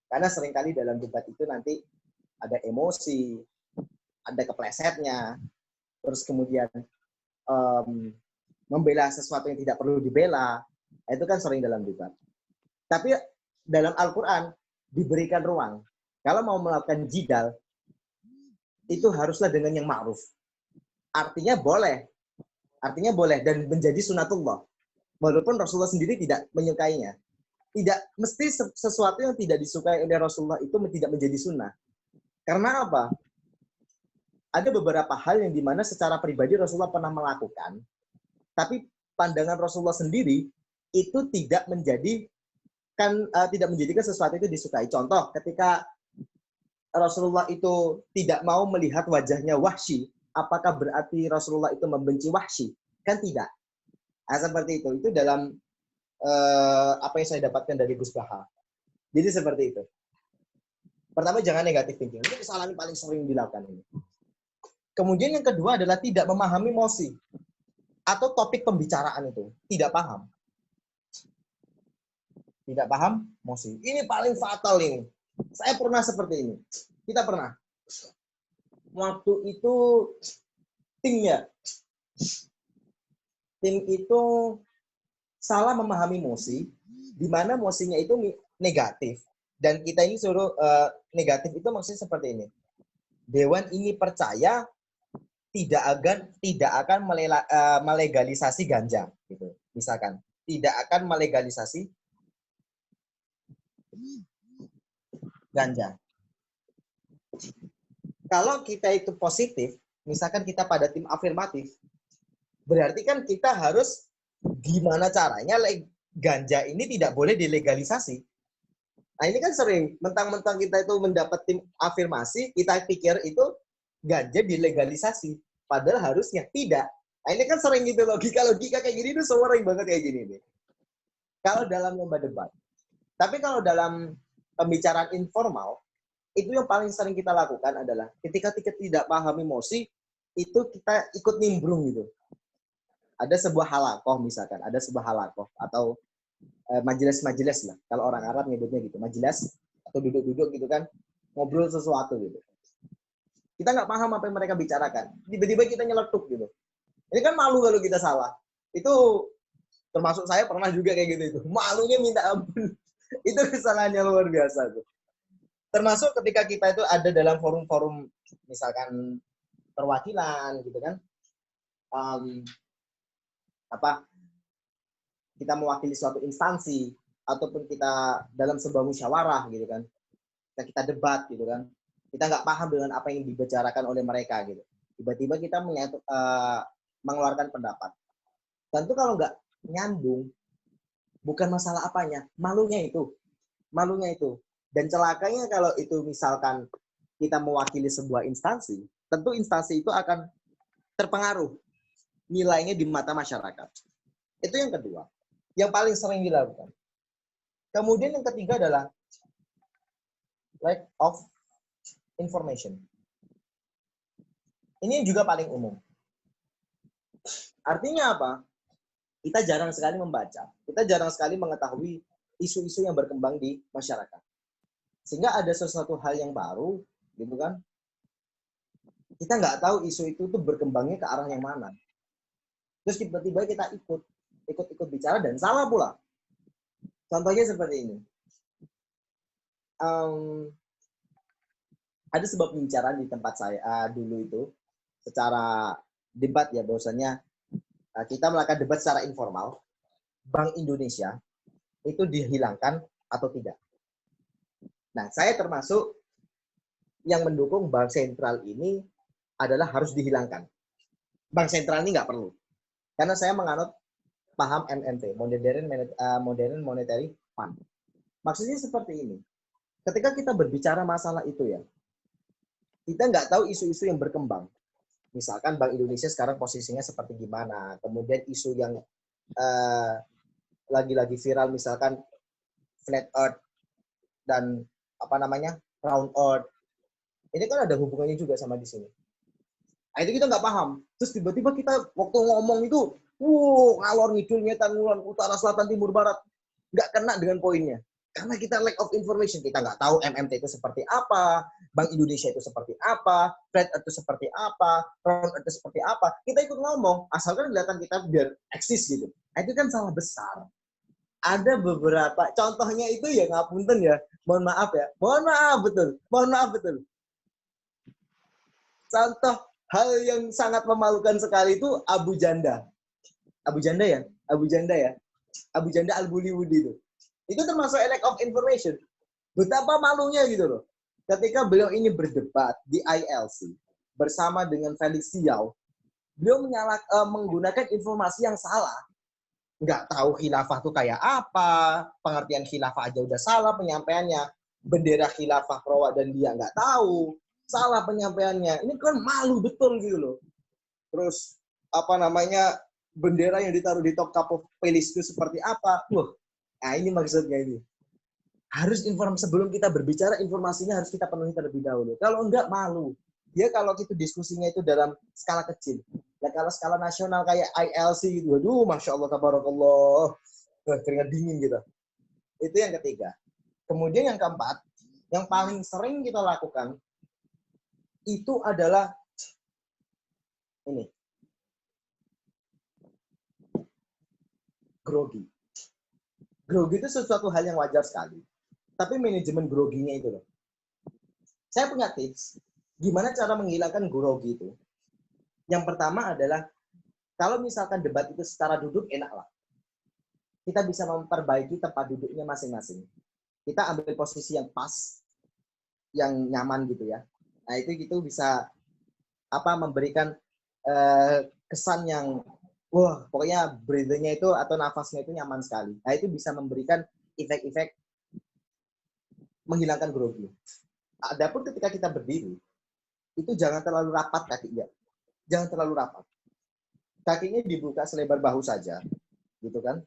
Karena seringkali dalam debat itu nanti ada emosi, ada keplesetnya, terus kemudian membela sesuatu yang tidak perlu dibela. Itu kan sering dalam debat. Tapi dalam Al-Quran diberikan ruang. Kalau mau melakukan jidal, itu haruslah dengan yang ma'ruf. Artinya boleh dan menjadi sunatullah. Walaupun Rasulullah sendiri tidak menyukainya. Tidak mesti sesuatu yang tidak disukai oleh Rasulullah itu tidak menjadi sunnah. Karena apa? Ada beberapa hal yang dimana secara pribadi Rasulullah pernah melakukan, tapi pandangan Rasulullah sendiri itu tidak menjadikan sesuatu itu disukai. Contoh, ketika Rasulullah itu tidak mau melihat wajahnya Wahsy, apakah berarti Rasulullah itu membenci Wahsy? Kan tidak. Nah, seperti itu. Itu dalam apa yang saya dapatkan dari Gus Baha. Jadi seperti itu. Pertama, jangan negatif thinking. Ini kesalahan yang paling sering dilakukan ini. Kemudian yang kedua adalah tidak memahami emosi atau topik pembicaraan itu. Tidak paham. Tidak paham emosi. Ini paling fatal ini. Saya pernah seperti ini. Kita pernah. Waktu itu tim itu salah memahami emosi, di mana emosinya itu negatif. Dan kita ini suruh negatif itu maksudnya seperti ini. Dewan ini percaya tidak akan melegalisasi ganja, gitu. Misalkan tidak akan melegalisasi ganja. Kalau kita itu positif, misalkan kita pada tim afirmatif, berarti kan kita harus gimana caranya ganja ini tidak boleh dilegalisasi. Nah ini kan sering, mentang-mentang kita itu mendapat tim afirmasi, kita pikir itu ganja dilegalisasi. Padahal harusnya tidak. Nah ini kan sering gitu logika kayak gini itu sering banget kayak gini nih. Kalau dalam lomba debat. Tapi kalau dalam pembicaraan informal, itu yang paling sering kita lakukan adalah ketika kita tidak paham emosi, itu kita ikut nimbrung gitu. Ada sebuah halakoh misalkan, ada sebuah halakoh atau majelis-majelis lah. Kalau orang Arab nyebutnya gitu, majelis atau duduk-duduk gitu kan, ngobrol sesuatu gitu. Kita nggak paham apa yang mereka bicarakan. Tiba-tiba kita nyeletuk gitu. Ini kan malu kalau kita salah. Itu termasuk saya pernah juga kayak gitu itu. Malunya minta ampun. Itu kesalahannya luar biasa tuh. Termasuk ketika kita itu ada dalam forum-forum misalkan perwakilan gitu kan. Kita mewakili suatu instansi ataupun kita dalam sebuah musyawarah gitu kan. Kita debat gitu kan. Kita nggak paham dengan apa yang dibicarakan oleh mereka gitu. Tiba-tiba kita mengeluarkan pendapat. Tentu kalau nggak nyambung, bukan masalah apanya, malunya itu. Dan celakanya kalau itu misalkan kita mewakili sebuah instansi, tentu instansi itu akan terpengaruh nilainya di mata masyarakat. Itu yang kedua. Yang paling sering dilakukan. Kemudian yang ketiga adalah lack of information. Ini juga paling umum. Artinya apa? Kita jarang sekali membaca. Kita jarang sekali mengetahui isu-isu yang berkembang di masyarakat. Sehingga ada sesuatu hal yang baru, gitu kan? Kita nggak tahu isu itu tuh berkembangnya ke arah yang mana. Terus tiba-tiba kita ikut bicara dan salah pula. Contohnya seperti ini. Ada sebuah pembicaraan di tempat saya dulu itu secara debat ya, bahwasanya kita melakukan debat secara informal. Bank Indonesia itu dihilangkan atau tidak. Nah, saya termasuk yang mendukung bank sentral ini adalah harus dihilangkan. Bank sentral ini nggak perlu. Karena saya menganut paham MMT, Modern Monetary Fund. Maksudnya seperti ini. Ketika kita berbicara masalah itu ya, kita nggak tahu isu-isu yang berkembang. Misalkan Bank Indonesia sekarang posisinya seperti gimana. Kemudian isu yang lagi-lagi viral misalkan flat earth dan round earth. Ini kan ada hubungannya juga sama di sini. Nah, itu kita nggak paham. Terus tiba-tiba kita waktu ngomong itu Ngalor ngidul ngetan ngulon utara selatan timur barat, nggak kena dengan poinnya. Karena kita lack of information, kita nggak tahu MMT itu seperti apa, Bank Indonesia itu seperti apa, Fed itu seperti apa, Round itu seperti apa. Kita ikut ngomong, asalkan kelihatan kita biar eksis gitu. Nah, itu kan salah besar. Ada beberapa, contohnya itu ya ngapunten ya, mohon maaf ya, mohon maaf betul. Contoh hal yang sangat memalukan sekali itu Abu Janda Al-Buliwudi itu. Itu termasuk lack of information. Betapa malunya gitu loh. Ketika beliau ini berdebat di ILC bersama dengan Felix Siau, beliau menggunakan informasi yang salah. Nggak tahu khilafah itu kayak apa, pengertian khilafah aja udah salah penyampaiannya. Bendera khilafah Rawa dan dia nggak tahu, salah penyampaiannya. Ini kan malu betul gitu loh. Terus bendera yang ditaruh di top kapal Pelis itu seperti apa? Nah ini maksudnya ini. Harus sebelum kita berbicara, informasinya harus kita penuhi terlebih dahulu. Kalau enggak, malu. Ya kalau itu diskusinya itu dalam skala kecil. Ya kalau skala nasional kayak ILC gitu, waduh, Masya Allah, tabarakallah. Keringat dingin gitu. Itu yang ketiga. Kemudian yang keempat, yang paling sering kita lakukan, itu adalah ini. Grogi. Grogi itu sesuatu hal yang wajar sekali. Tapi manajemen groginya itu loh. Saya punya tips. Gimana cara menghilangkan grogi itu? Yang pertama adalah, kalau misalkan debat itu secara duduk, enak lah. Kita bisa memperbaiki tempat duduknya masing-masing. Kita ambil posisi yang pas, yang nyaman gitu ya. Nah itu bisa memberikan kesan yang pokoknya breathing-nya itu atau nafasnya itu nyaman sekali. Nah, itu bisa memberikan efek-efek menghilangkan grogi. Adapun ketika kita berdiri, itu jangan terlalu rapat kakinya. Jangan terlalu rapat. Kakinya dibuka selebar bahu saja, gitu kan?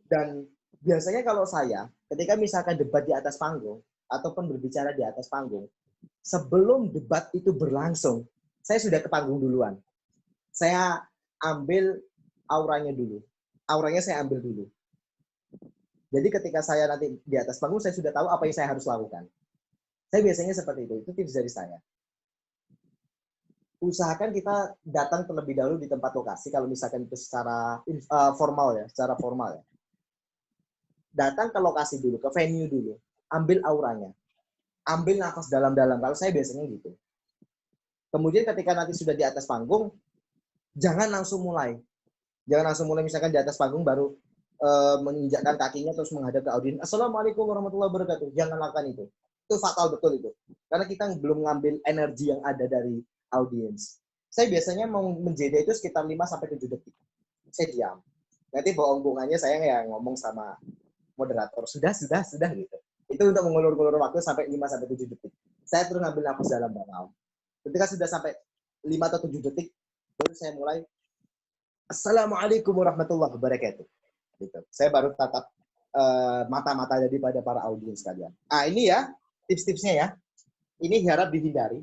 Dan biasanya kalau saya, ketika misalkan debat di atas panggung, ataupun berbicara di atas panggung, sebelum debat itu berlangsung, saya sudah ke panggung duluan. Saya ambil auranya dulu. Auranya saya ambil dulu. Jadi ketika saya nanti di atas panggung, saya sudah tahu apa yang saya harus lakukan. Saya biasanya seperti itu. Itu tips dari saya. Usahakan kita datang terlebih dahulu di tempat lokasi, kalau misalkan itu secara formal ya. Datang ke lokasi dulu, ke venue dulu. Ambil auranya. Ambil nafas dalam-dalam. Kalau saya biasanya gitu. Kemudian ketika nanti sudah di atas panggung, jangan langsung mulai. Misalkan di atas panggung baru menginjakkan kakinya terus menghadap ke audiens. Assalamualaikum warahmatullahi wabarakatuh. Jangan lakukan itu. Itu fatal betul itu. Karena kita belum ngambil energi yang ada dari audiens. Saya biasanya mau menjeda itu sekitar 5-7 detik. Saya diam. Nanti bohong-bohongannya saya yang ngomong sama moderator. Sudah gitu. Itu untuk mengulur-ulur waktu sampai 5-7 detik. Saya terus ngambil nafas dalam. Ketika sudah sampai 5 atau 7 detik, baru saya mulai Assalamualaikum warahmatullahi wabarakatuh. Gitu. Saya baru tatap mata-mata daripada para audiens sekalian. Ini ya tips-tipsnya ya. Ini harap dihindari.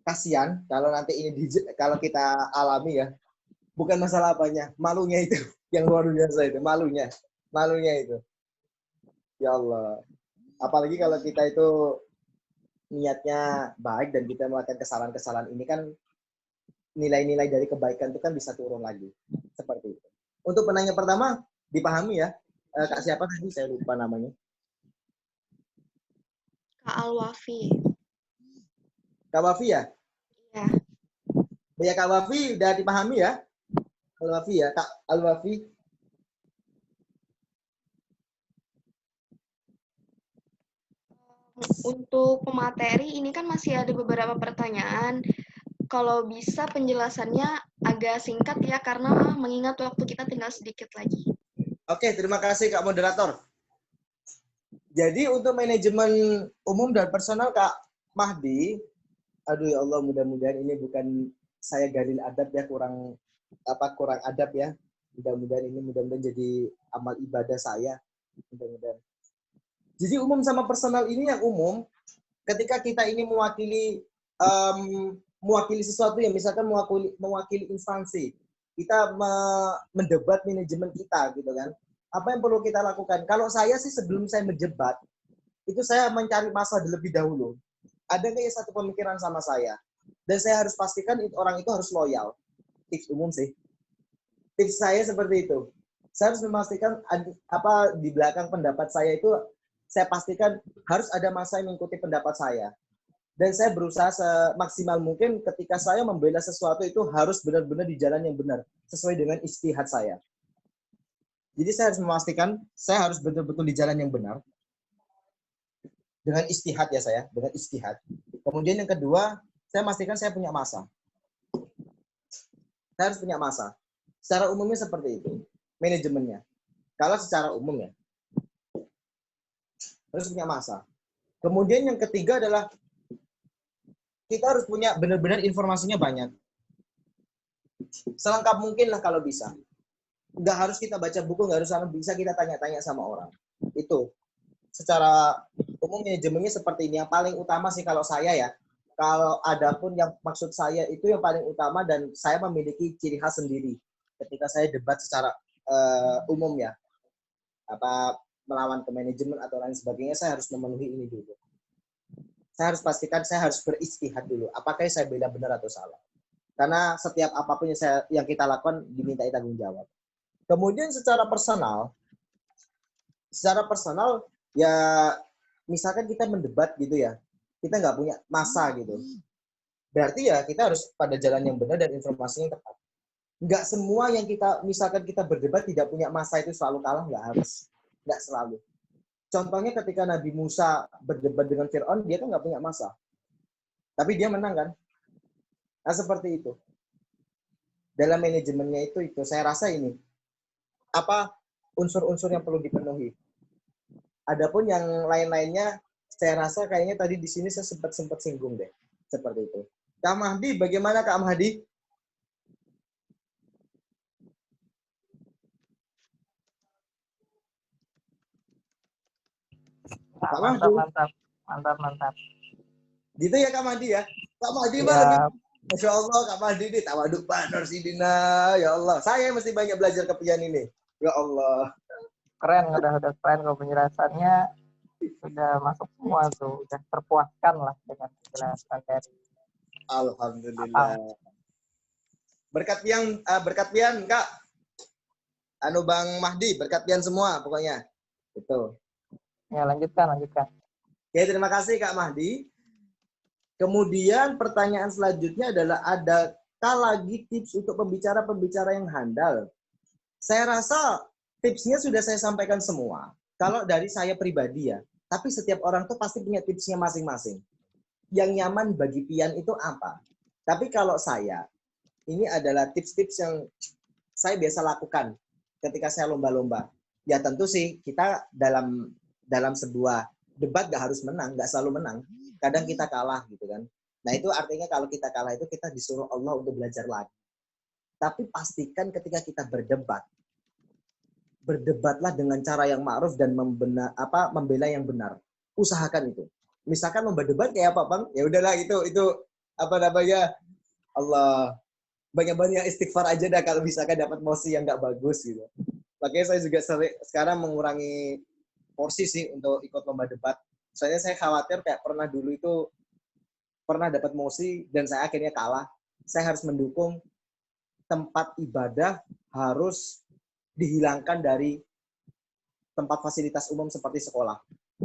Kasihan kalau nanti kalau kita alami ya. Bukan masalah apanya, malunya itu yang luar biasa itu, malunya itu. Ya Allah. Apalagi kalau kita itu niatnya baik dan kita melakukan kesalahan-kesalahan ini kan nilai-nilai dari kebaikan itu kan bisa turun lagi. Seperti itu. Untuk penanya pertama, dipahami ya. Kak siapa tadi? Saya lupa namanya. Kak Alwafi. Kak Wafi ya? Iya. Ya Kak Wafi udah dipahami ya? Alwafi ya, Kak Alwafi. Untuk pemateri ini kan masih ada beberapa pertanyaan. Kalau bisa penjelasannya agak singkat ya, karena mengingat waktu kita tinggal sedikit lagi. Oke, terima kasih Kak Moderator. Jadi untuk manajemen umum dan personal Kak Mahdi, aduh ya Allah, mudah-mudahan ini bukan saya galil adab ya, kurang adab ya. Mudah-mudahan jadi amal ibadah saya. Mudah-mudahan. Jadi umum sama personal ini yang umum, ketika kita ini mewakili sesuatu yang misalkan mewakili instansi, kita mendebat manajemen kita gitu kan. Apa yang perlu kita lakukan? Kalau saya sih sebelum saya mendebat, itu saya mencari masa terlebih dahulu. Ada nggak ya satu pemikiran sama saya? Dan saya harus pastikan orang itu harus loyal. Tips umum sih. Tips saya seperti itu. Saya harus memastikan apa di belakang pendapat saya itu, saya pastikan harus ada masa yang mengikuti pendapat saya. Dan saya berusaha semaksimal mungkin ketika saya membela sesuatu itu harus benar-benar di jalan yang benar, sesuai dengan ijtihad saya. Jadi saya harus memastikan saya harus betul-betul di jalan yang benar. Dengan ijtihad ya saya, dengan ijtihad. Kemudian yang kedua, saya pastikan saya punya masa. Saya harus punya masa. Secara umumnya seperti itu, manajemennya. Kalau secara umum ya, harus punya masa. Kemudian yang ketiga adalah kita harus punya benar-benar informasinya banyak. Selengkap mungkin lah kalau bisa. Nggak harus kita baca buku, nggak harus bisa kita tanya-tanya sama orang. Itu. Secara umum manajemennya seperti ini. Yang paling utama sih kalau saya ya. Kalau ada pun yang maksud saya itu yang paling utama dan saya memiliki ciri khas sendiri. Ketika saya debat secara umum ya. Apa melawan ke manajemen atau lain sebagainya, saya harus memenuhi ini dulu. Saya harus pastikan saya harus beristihad dulu. Apakah saya bela benar atau salah? Karena setiap apapun yang kita lakukan dimintai tanggung jawab. Kemudian secara personal ya misalkan kita mendebat gitu ya, kita nggak punya masa gitu. Berarti ya kita harus pada jalan yang benar dan informasi yang tepat. Nggak semua yang misalkan kita berdebat tidak punya masa itu selalu kalah, nggak selalu. Contohnya ketika Nabi Musa berdebat dengan Fir'aun, dia kan nggak punya masa. Tapi dia menang kan? Nah seperti itu. Dalam manajemennya itu saya rasa ini. Apa unsur-unsur yang perlu dipenuhi. Adapun yang lain-lainnya, saya rasa kayaknya tadi di sini saya sempat singgung deh. Seperti itu. Kak Mahdi, bagaimana Kak Mahdi? Mantap. Gitu ya Kak Mahdi ya? Kak Mahdi mah lebih, Masya Allah Kak Mahdi ini tawaduk Pak Norsidina. Ya Allah, saya mesti banyak belajar kepian ini. Ya Allah. Keren, udah keren kalau penjelasannya. Sudah masuk semua tuh, udah terpuaskan lah dengan penjelasan dari. Alhamdulillah. Berkat pian Kak. Anu Bang Mahdi, berkat pian semua pokoknya. Itu. Ya, lanjutkan. Oke, terima kasih Kak Mahdi. Kemudian pertanyaan selanjutnya adalah, adakah lagi tips untuk pembicara-pembicara yang handal? Saya rasa tipsnya sudah saya sampaikan semua. Kalau dari saya pribadi ya, tapi setiap orang tuh pasti punya tipsnya masing-masing. Yang nyaman bagi pian itu apa? Tapi kalau saya, ini adalah tips-tips yang saya biasa lakukan ketika saya lomba-lomba. Ya tentu sih kita dalam sebuah debat gak harus menang, gak selalu menang. Kadang kita kalah gitu kan. Nah itu artinya kalau kita kalah itu kita disuruh Allah untuk belajar lagi. Tapi pastikan ketika kita berdebatlah dengan cara yang ma'ruf dan membela yang benar. Usahakan itu. Misalkan lomba debat kayak apa Bang? Ya udahlah itu apa namanya, Allah, banyak-banyak istighfar aja dah kalau misalkan dapat mosi yang gak bagus gitu. Makanya saya juga sekarang mengurangi porsi sih untuk ikut lomba debat. Soalnya saya khawatir kayak pernah dapat mosi dan saya akhirnya kalah. Saya harus mendukung tempat ibadah harus dihilangkan dari tempat fasilitas umum seperti sekolah.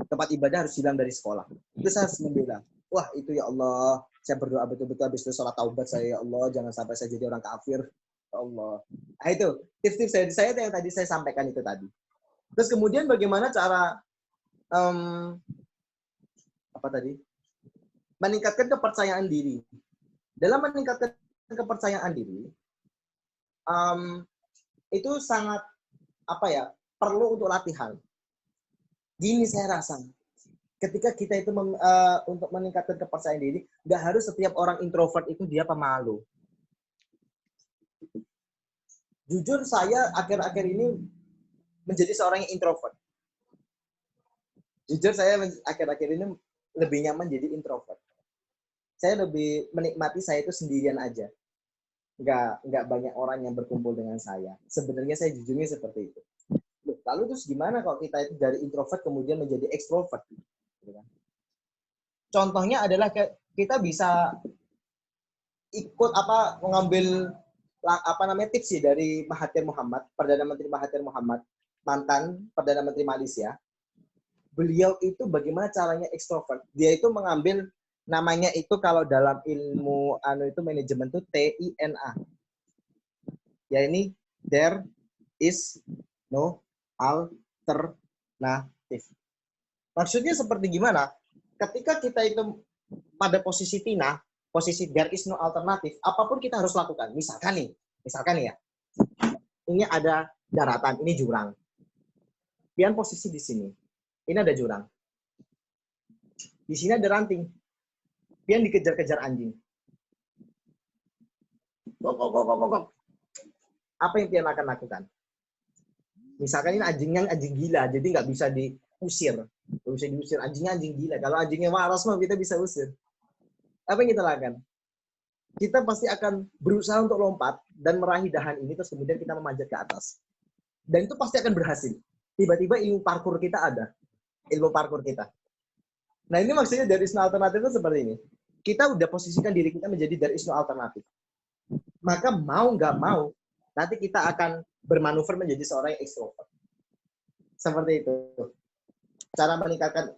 Tempat ibadah harus hilang dari sekolah. Itu saya harus membela. Wah itu ya Allah, saya berdoa betul-betul habis itu sholat taubat saya, ya Allah, jangan sampai saya jadi orang kafir. Ya Allah. Nah itu tips-tips saya yang tadi saya sampaikan itu tadi. Terus kemudian bagaimana cara meningkatkan kepercayaan diri. Dalam meningkatkan kepercayaan diri, itu sangat perlu untuk latihan. Gini saya rasa, ketika kita itu untuk meningkatkan kepercayaan diri, nggak harus setiap orang introvert itu dia pemalu. Jujur saya akhir-akhir ini menjadi seorang yang introvert. Jujur saya akhir-akhir ini lebih nyaman jadi introvert. Saya lebih menikmati saya itu sendirian aja. nggak banyak orang yang berkumpul dengan saya. Sebenarnya saya jujurnya seperti itu. Lalu terus gimana kalau kita itu dari introvert kemudian menjadi ekstrovert? Gitu kan? Contohnya adalah kita bisa ikut mengambil tips sih dari Mahathir Muhammad, Perdana Menteri Mahathir Muhammad, mantan Perdana Menteri Malaysia. Beliau itu bagaimana caranya ekstrovert. Dia itu mengambil namanya itu kalau dalam ilmu itu manajemen itu TINA. Ya ini there is no alternative. Maksudnya seperti gimana? Ketika kita itu pada posisi TINA, posisi there is no alternative, apapun kita harus lakukan. Misalkan nih ya, ini ada daratan, ini jurang. Pian posisi di sini. Ini ada jurang. Di sini ada ranting. Pian dikejar-kejar anjing. Kok. Apa yang Pian akan lakukan? Misalkan ini anjingnya anjing gila, jadi nggak bisa diusir. Nggak bisa diusir. Anjingnya anjing gila. Kalau anjingnya waras mah kita bisa usir. Apa yang kita lakukan? Kita pasti akan berusaha untuk lompat dan meraih dahan ini, terus kemudian kita memanjat ke atas. Dan itu pasti akan berhasil. Tiba-tiba ilmu parkur kita ada. Ilmu parkur kita. Nah ini maksudnya there is no alternative itu seperti ini. Kita udah posisikan diri kita menjadi there is no alternative. Maka mau nggak mau, nanti kita akan bermanuver menjadi seorang yang ekstrovert. Seperti itu. Cara meningkatkan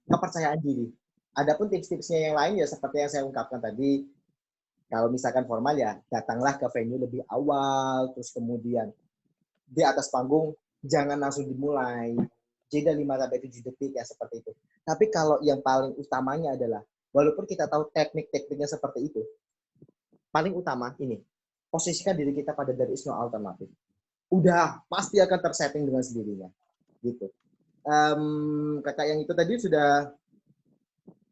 kepercayaan diri. Adapun tips-tipsnya yang lain ya seperti yang saya ungkapkan tadi. Kalau misalkan formal ya datanglah ke venue lebih awal, terus kemudian di atas panggung jangan langsung dimulai. Jeda 5-7 detik ya seperti itu. Tapi kalau yang paling utamanya adalah walaupun kita tahu teknik-tekniknya seperti itu, paling utama ini, posisikan diri kita pada there is no alternative. Udah pasti akan tersetting dengan sendirinya. Gitu. Kakak yang itu tadi sudah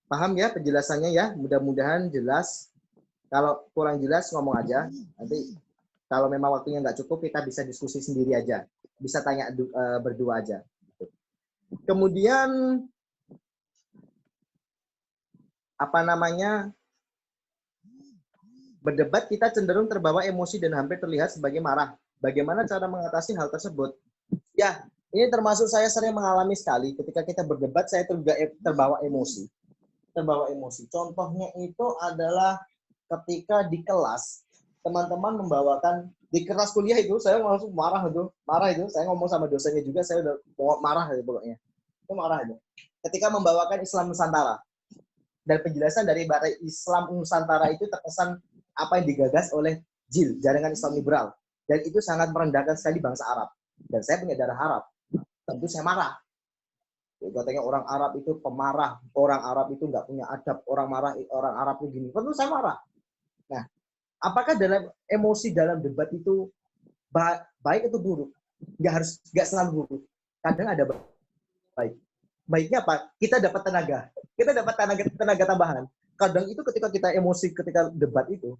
paham ya penjelasannya ya, mudah-mudahan jelas. Kalau kurang jelas ngomong aja, nanti kalau memang waktunya nggak cukup kita bisa diskusi sendiri aja, bisa tanya berdua aja. Kemudian berdebat kita cenderung terbawa emosi dan hampir terlihat sebagai marah. Bagaimana cara mengatasi hal tersebut? Ya, ini termasuk saya sering mengalami sekali ketika kita berdebat saya juga terbawa emosi. Contohnya itu adalah ketika di kelas teman-teman membawakan di kelas kuliah itu saya langsung marah itu saya ngomong sama dosennya juga saya udah marah itu pokoknya itu marah itu ketika membawakan Islam Nusantara dan penjelasan dari Islam Nusantara itu terkesan apa yang digagas oleh JIL Jaringan Islam Liberal dan itu sangat merendahkan sekali bangsa Arab dan saya punya darah Arab tentu saya marah. Katanya orang Arab itu pemarah, orang Arab itu nggak punya adab, orang Arab itu gini. Tentu saya marah. Nah, apakah dalam emosi dalam debat itu baik atau buruk? Nggak selalu buruk. Kadang ada baik. Baiknya apa? Kita dapat tenaga tambahan. Kadang itu ketika kita emosi ketika debat itu,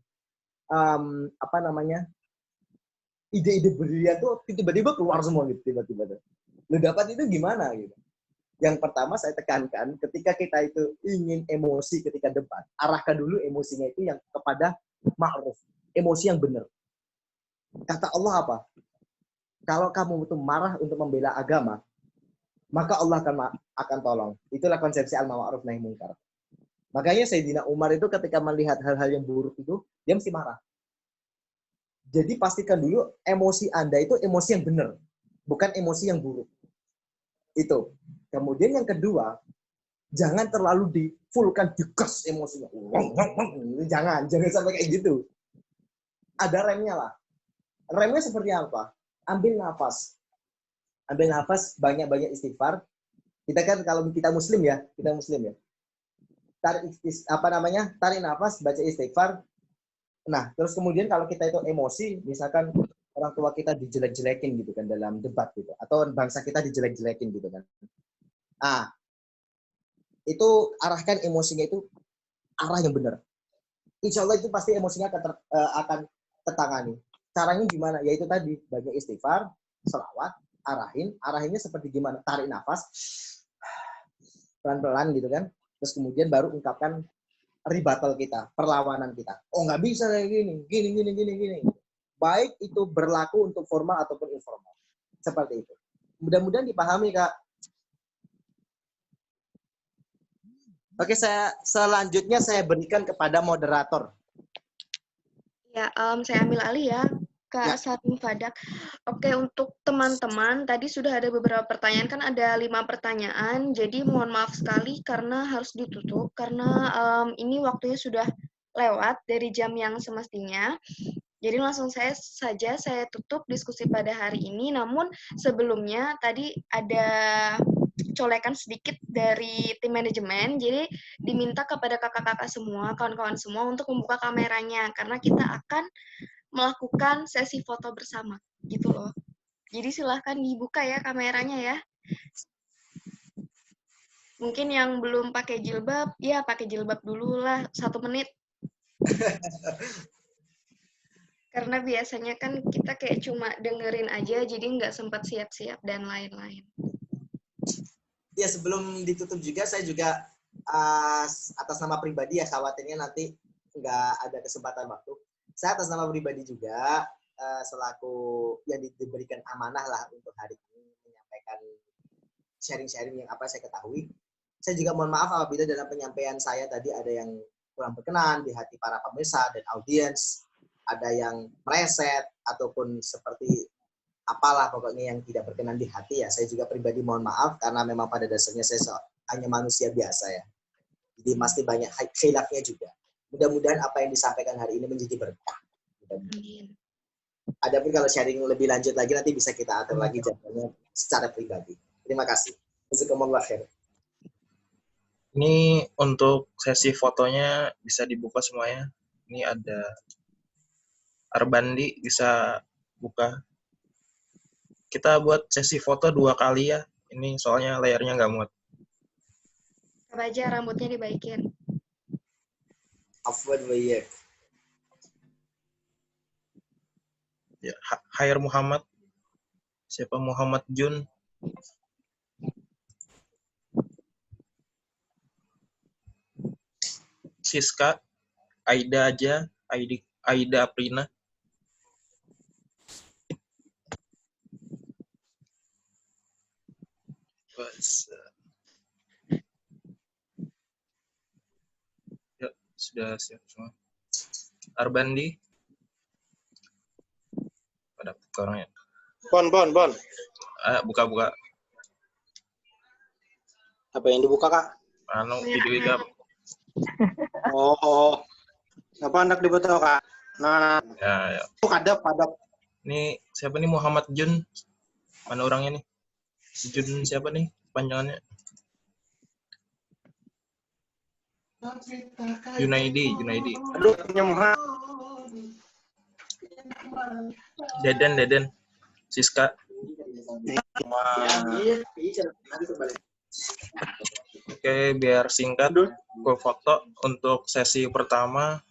ide-ide brilian tuh tiba-tiba keluar semua gitu tiba-tiba. Lo dapat itu gimana gitu? Yang pertama saya tekankan ketika kita itu ingin emosi ketika debat, arahkan dulu emosinya itu yang kepada ma'ruf, emosi yang benar. Kata Allah apa? Kalau kamu itu marah untuk membela agama, maka Allah akan tolong. Itulah konsepsi al-ma'ruf nahi munkar. Makanya Sayyidina Umar itu ketika melihat hal-hal yang buruk itu, dia mesti marah. Jadi pastikan dulu emosi Anda itu emosi yang benar, bukan emosi yang buruk. Itu. Kemudian yang kedua, jangan terlalu di-fullkan, digas emosinya. Jangan sampai kayak gitu. Ada remnya lah. Remnya seperti apa? Ambil nafas, banyak-banyak istighfar. Kita kan kalau kita muslim ya. Tarik nafas, baca istighfar. Nah, terus kemudian kalau kita itu emosi, misalkan orang tua kita dijelek-jelekin gitu kan dalam debat gitu, atau bangsa kita dijelek-jelekin gitu kan. Ah, itu arahkan emosinya itu arah yang benar. Insya Allah itu pasti emosinya akan tertangani. Caranya gimana? Yaitu tadi banyak istighfar, selawat, arahinnya seperti gimana? Tarik nafas pelan-pelan gitu kan. Terus kemudian baru ungkapkan rebuttal kita, perlawanan kita. Oh, nggak bisa kayak gini. Baik itu berlaku untuk formal ataupun informal. Seperti itu. Mudah-mudahan dipahami, Kak. Oke, selanjutnya saya berikan kepada moderator. Ya, saya ambil alih ya, Kak Salim Fadak. Oke, untuk teman-teman, tadi sudah ada beberapa pertanyaan, kan ada 5 pertanyaan, jadi mohon maaf sekali karena harus ditutup, karena ini waktunya sudah lewat dari jam yang semestinya. Jadi langsung saja saya tutup diskusi pada hari ini, namun sebelumnya tadi ada colekan sedikit dari tim manajemen, jadi diminta kepada kakak-kakak semua, kawan-kawan semua untuk membuka kameranya, karena kita akan melakukan sesi foto bersama, gitu loh. Jadi silahkan dibuka ya kameranya ya. Mungkin yang belum pakai jilbab, ya pakai jilbab dulu lah, 1 menit. Karena biasanya kan kita kayak cuma dengerin aja, jadi nggak sempat siap-siap dan lain-lain. Ya, sebelum ditutup juga, saya juga atas nama pribadi ya, khawatirnya nanti nggak ada kesempatan waktu. Saya atas nama pribadi juga, selaku yang diberikan amanah lah untuk hari ini, menyampaikan sharing-sharing yang apa saya ketahui. Saya juga mohon maaf apabila dalam penyampaian saya tadi ada yang kurang berkenan di hati para pemirsa dan audiens, ada yang meleset, ataupun seperti apalah pokoknya yang tidak berkenan di hati ya. Saya juga pribadi mohon maaf karena memang pada dasarnya saya hanya manusia biasa ya. Jadi pasti banyak khilafnya juga. Mudah-mudahan apa yang disampaikan hari ini menjadi berkah. Adapun kalau sharing lebih lanjut lagi nanti bisa kita atur lagi jadwalnya secara pribadi. Terima kasih. Jazakumullah khair. Ini untuk sesi fotonya bisa dibuka semuanya. Ini ada Arbandi, bisa buka. Kita buat sesi foto 2 kali ya. Ini soalnya layarnya nggak muat. Apa aja rambutnya dibaikin. Afwan wa iyyak. Ya, Khair Muhammad. Siapa Muhammad Jun? Siska, Aida aja, Aida Aprina. Ya, sudah siap semua. Arbandi. Pada orangnya. Bon. Buka. Apa yang dibuka, Kak? Video itu apa? Oh. Apa anak dibuka, Kak? Nah. Ya. Padap. Ini siapa nih Muhammad Jun? Mana orangnya nih? Jun siapa nih panjangannya? Junaidi. Aduh, punya Muhammad. Deden. Siska. Oke, biar singkat, gue foto untuk sesi pertama.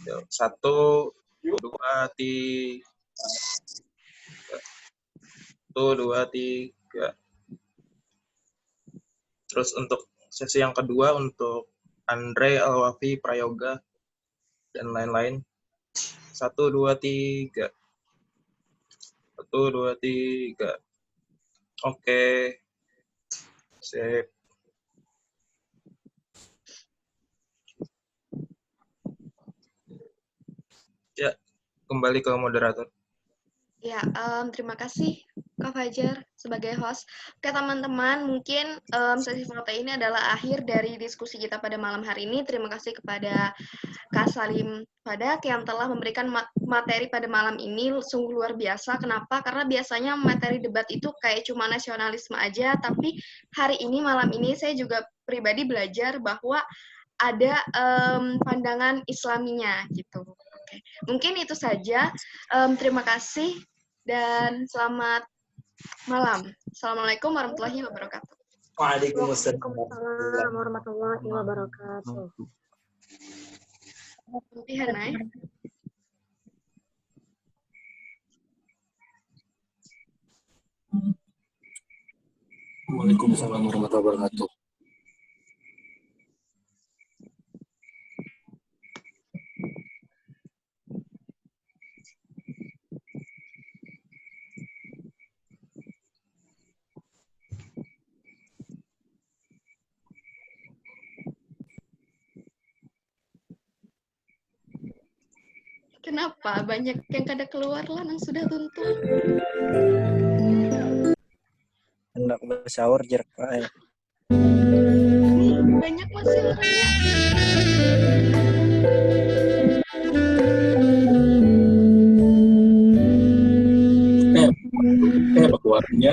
1, 2, 3. 1, 2, 3. Terus untuk sesi yang kedua untuk Andre, Alwafi, Prayoga, dan lain-lain. 1, 2, 3. 1, 2, 3. Oke. Sip. Ya, kembali ke moderator. Ya, terima kasih Kak Fajar sebagai host. Oke teman-teman, mungkin sesi foto ini adalah akhir dari diskusi kita pada malam hari ini. Terima kasih kepada Kak Salim Fadak yang telah memberikan materi pada malam ini sungguh luar biasa. Kenapa? Karena biasanya materi debat itu kayak cuma nasionalisme aja, tapi hari ini, malam ini saya juga pribadi belajar bahwa ada pandangan Islaminya gitu. Oke. Mungkin itu saja. Terima kasih dan selamat malam. Assalamualaikum warahmatullahi wabarakatuh. Waalaikumsalam warahmatullahi wabarakatuh. Hanai. Waalaikumsalam warahmatullahi wabarakatuh. Kenapa? Banyak yang kada keluar lanang sudah tuntut. Hendak bersaur jerak Pak. Banyak masih orangnya. Apa keluarnya?